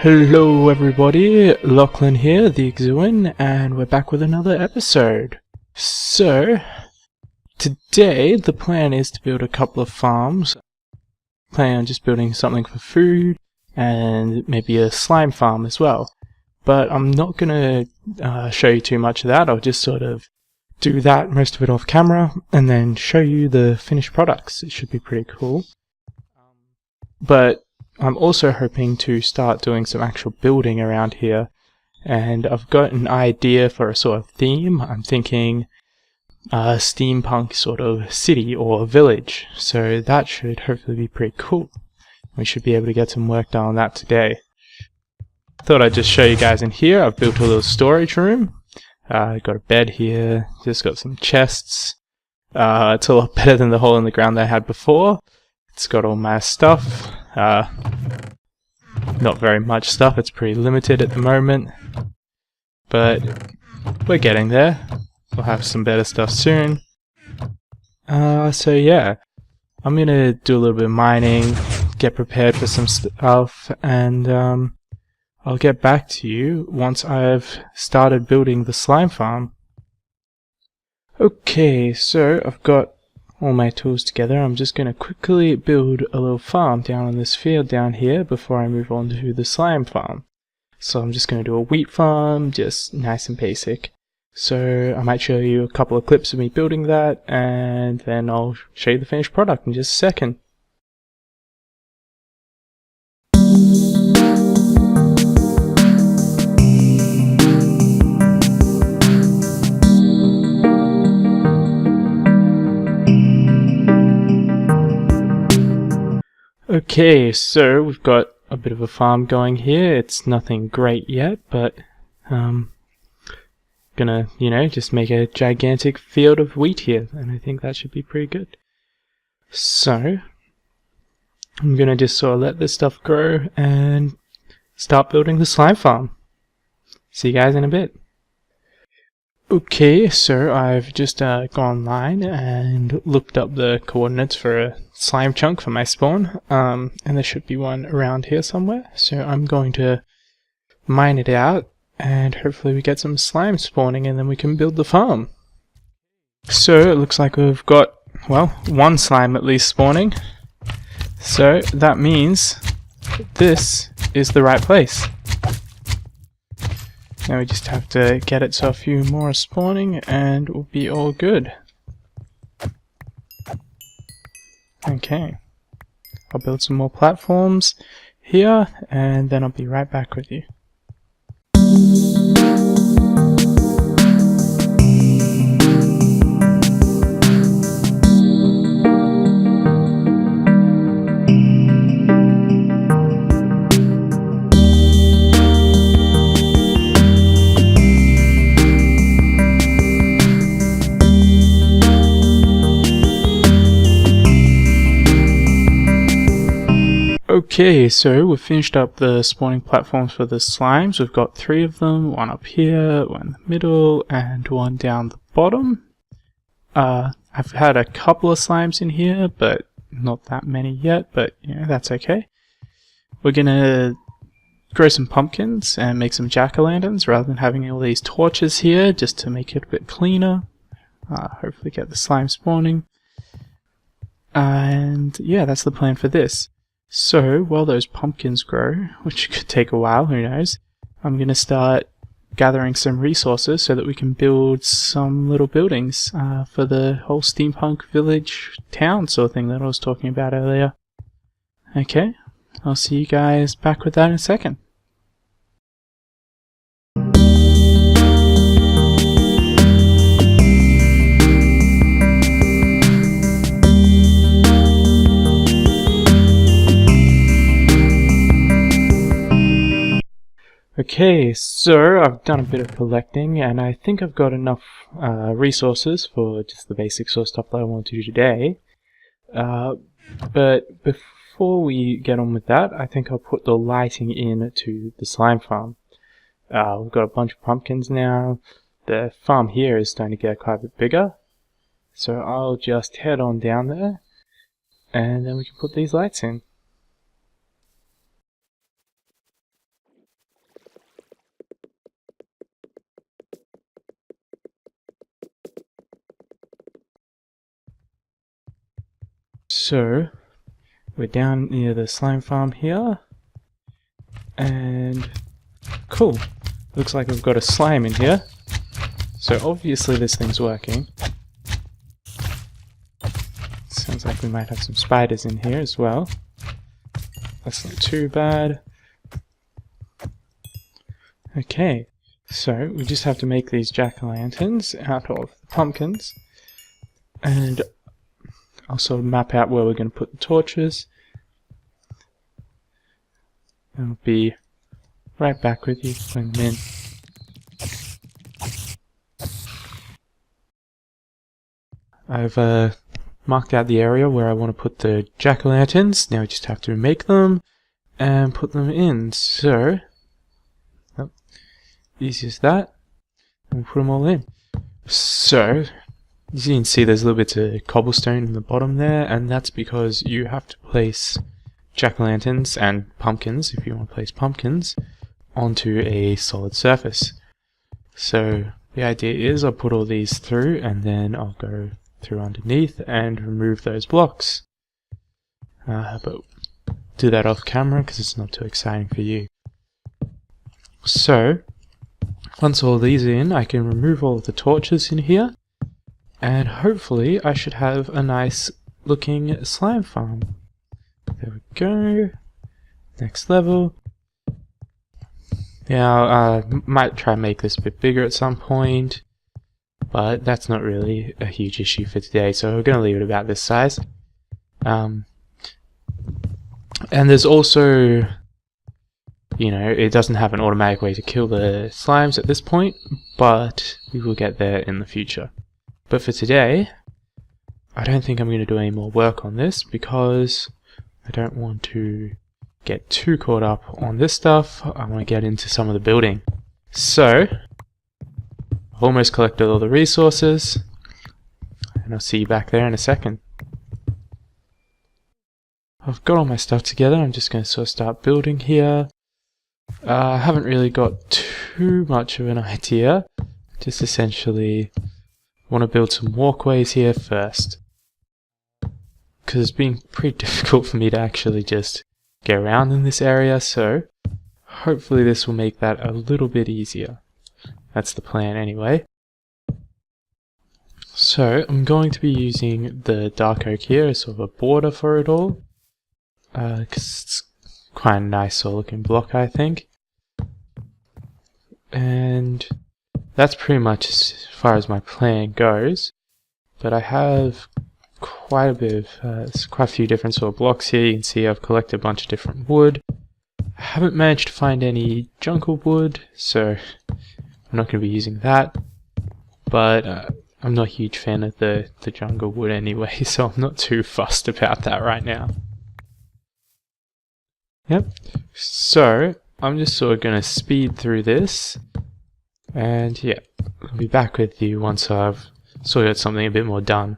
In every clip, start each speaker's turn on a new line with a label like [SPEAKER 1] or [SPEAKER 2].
[SPEAKER 1] Hello everybody, Lachlan here, the Exuin, and we're back with another episode. So, today the plan is to build a couple of farms. Plan on just building something for food, and maybe a slime farm as well. But I'm not going to show you too much of that. I'll just sort of do that, most of it off camera, and then show you the finished products. It should be pretty cool. But I'm also hoping to start doing some actual building around here, and I've got an idea for a sort of theme. I'm thinking steampunk sort of city or village, so that should hopefully be pretty cool. We should be able to get some work done on that today. Thought I'd just show you guys in here. I've built a little storage room. Got a bed here, just got some chests. It's a lot better than the hole in the ground that I had before. It's got all my stuff. Not very much stuff, it's pretty limited at the moment. But we're getting there. We'll have some better stuff soon. So yeah, I'm gonna do a little bit of mining, get prepared for some stuff, and I'll get back to you once I've started building the slime farm. Okay, so I've got all my tools together. I'm just going to quickly build a little farm down on this field down here before I move on to the slime farm. So I'm just going to do a wheat farm, just nice and basic. So I might show you a couple of clips of me building that, and then I'll show you the finished product in just a second. Okay, so we've got a bit of a farm going here. It's nothing great yet, but gonna, just make a gigantic field of wheat here, and I think that should be pretty good. So I'm gonna just sort of let this stuff grow and start building the slime farm. See you guys in a bit. Okay, so I've just gone online and looked up the coordinates for a slime chunk for my spawn, and there should be one around here somewhere, so I'm going to mine it out, and hopefully we get some slime spawning and then we can build the farm. So it looks like we've got, well, one slime at least spawning, so that means this is the right place. Now we just have to get it so a few more are spawning and we'll be all good. Okay, I'll build some more platforms here and then I'll be right back with you. Okay, so we've finished up the spawning platforms for the slimes. We've got 3 of them, one up here, one in the middle, and one down the bottom. I've had a couple of slimes in here, but not that many yet, but that's okay. We're gonna grow some pumpkins and make some jack-o'-lanterns rather than having all these torches here, just to make it a bit cleaner. Hopefully get the slime spawning. And yeah, that's the plan for this. So, while those pumpkins grow, which could take a while, who knows, I'm going to start gathering some resources so that we can build some little buildings for the whole steampunk village town sort of thing that I was talking about earlier. Okay, I'll see you guys back with that in a second. Okay, so I've done a bit of collecting and I think I've got enough resources for just the basic sort of stuff that I want to do today. But before we get on with that, I think I'll put the lighting in to the slime farm. We've got a bunch of pumpkins now. The farm here is starting to get quite a bit bigger. So I'll just head on down there and then we can put these lights in. So we're down near the slime farm here, and cool, looks like we've got a slime in here, so obviously this thing's working. Sounds like we might have some spiders in here as well. That's not too bad. Okay, so we just have to make these jack-o'-lanterns out of the pumpkins, and also map out where we're going to put the torches. And I'll be right back with you putting them in. I've marked out the area where I want to put the jack-o'-lanterns. Now we just have to make them and put them in. So, easy as that. And we'll put them all in. So, as you can see, there's a little bit of cobblestone in the bottom there, and that's because you have to place jack-o'-lanterns and pumpkins, if you want to place pumpkins, onto a solid surface. So the idea is I'll put all these through, and then I'll go through underneath and remove those blocks. But do that off camera because it's not too exciting for you. So once all these are in, I can remove all of the torches in here, and hopefully I should have a nice looking slime farm. There we go. Next level. Now, I might try and make this a bit bigger at some point, but that's not really a huge issue for today, so we're going to leave it about this size. And there's also, you know, it doesn't have an automatic way to kill the slimes at this point, but we will get there in the future. But for today, I don't think I'm going to do any more work on this because I don't want to get too caught up on this stuff. I want to get into some of the building. So, I've almost collected all the resources, and I'll see you back there in a second. I've got all my stuff together. I'm just going to sort of start building here. I haven't really got too much of an idea. Just essentially want to build some walkways here first, because it's been pretty difficult for me to actually just get around in this area, so hopefully this will make that a little bit easier. That's the plan anyway. So I'm going to be using the dark oak here as sort of a border for it all, because it's quite a nice sort of looking block, I think. And that's pretty much as far as my plan goes, but I have quite a few different sort of blocks here. You can see I've collected a bunch of different wood. I haven't managed to find any jungle wood, so I'm not going to be using that, but I'm not a huge fan of the jungle wood anyway, so I'm not too fussed about that right now. Yep, so I'm just sort of going to speed through this, and yeah, I'll be back with you once I've sort of got something a bit more done.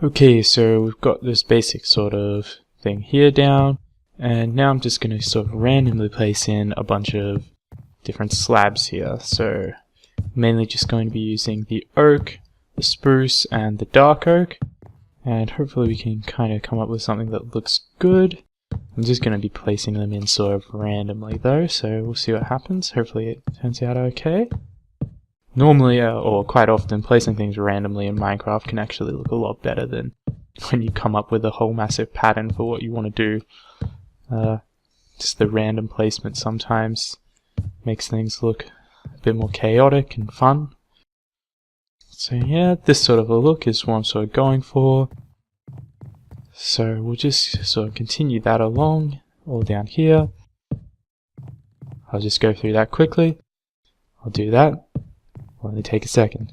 [SPEAKER 1] Okay, so we've got this basic sort of thing here down, and now I'm just going to sort of randomly place in a bunch of different slabs here. So mainly just going to be using the oak, the spruce, and the dark oak, and hopefully we can kind of come up with something that looks good. I'm just going to be placing them in sort of randomly though, so we'll see what happens. Hopefully it turns out okay. Normally, or quite often, placing things randomly in Minecraft can actually look a lot better than when you come up with a whole massive pattern for what you want to do. Just the random placement sometimes makes things look a bit more chaotic and fun. So yeah, this sort of a look is what I'm sort of going for. So we'll just sort of continue that along, all down here. I'll just go through that quickly. I'll do that. Will only take a second.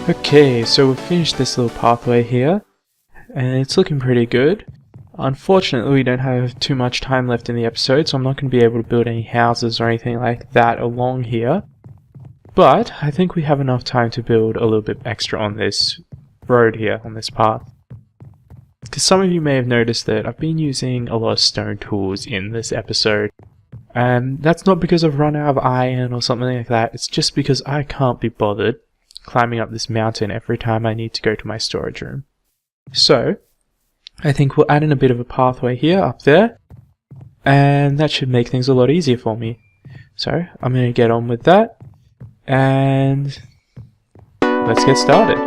[SPEAKER 1] Okay, so we've finished this little pathway here, and it's looking pretty good. Unfortunately, we don't have too much time left in the episode, so I'm not going to be able to build any houses or anything like that along here. But I think we have enough time to build a little bit extra on this road here, on this path. Because some of you may have noticed that I've been using a lot of stone tools in this episode. And that's not because I've run out of iron or something like that, it's just because I can't be bothered climbing up this mountain every time I need to go to my storage room. So, I think we'll add in a bit of a pathway here, up there, and that should make things a lot easier for me. So, I'm going to get on with that, and let's get started.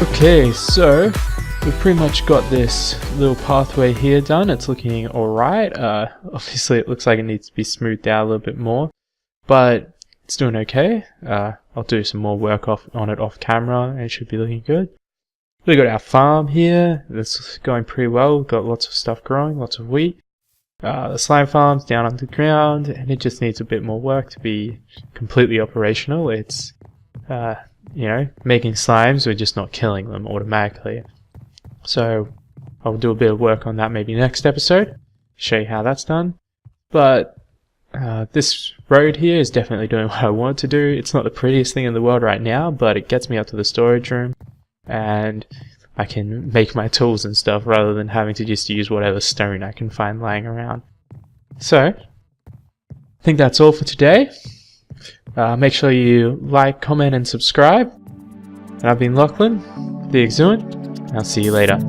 [SPEAKER 1] Okay, so we've pretty much got this little pathway here done. It's looking alright. Obviously it looks like it needs to be smoothed out a little bit more, but it's doing okay. I'll do some more work on it off camera and it should be looking good. We got our farm here. That's going pretty well. We've got lots of stuff growing, lots of wheat. The slime farm's down underground and it just needs a bit more work to be completely operational. It's you know, making slimes, we're just not killing them automatically. So I'll do a bit of work on that maybe next episode, show you how that's done. But this road here is definitely doing what I want to do. It's not the prettiest thing in the world right now, but it gets me up to the storage room and I can make my tools and stuff rather than having to just use whatever stone I can find lying around. So I think that's all for today. Make sure you like, comment and subscribe. And I've been Lachlan, the Exuant, and I'll see you later.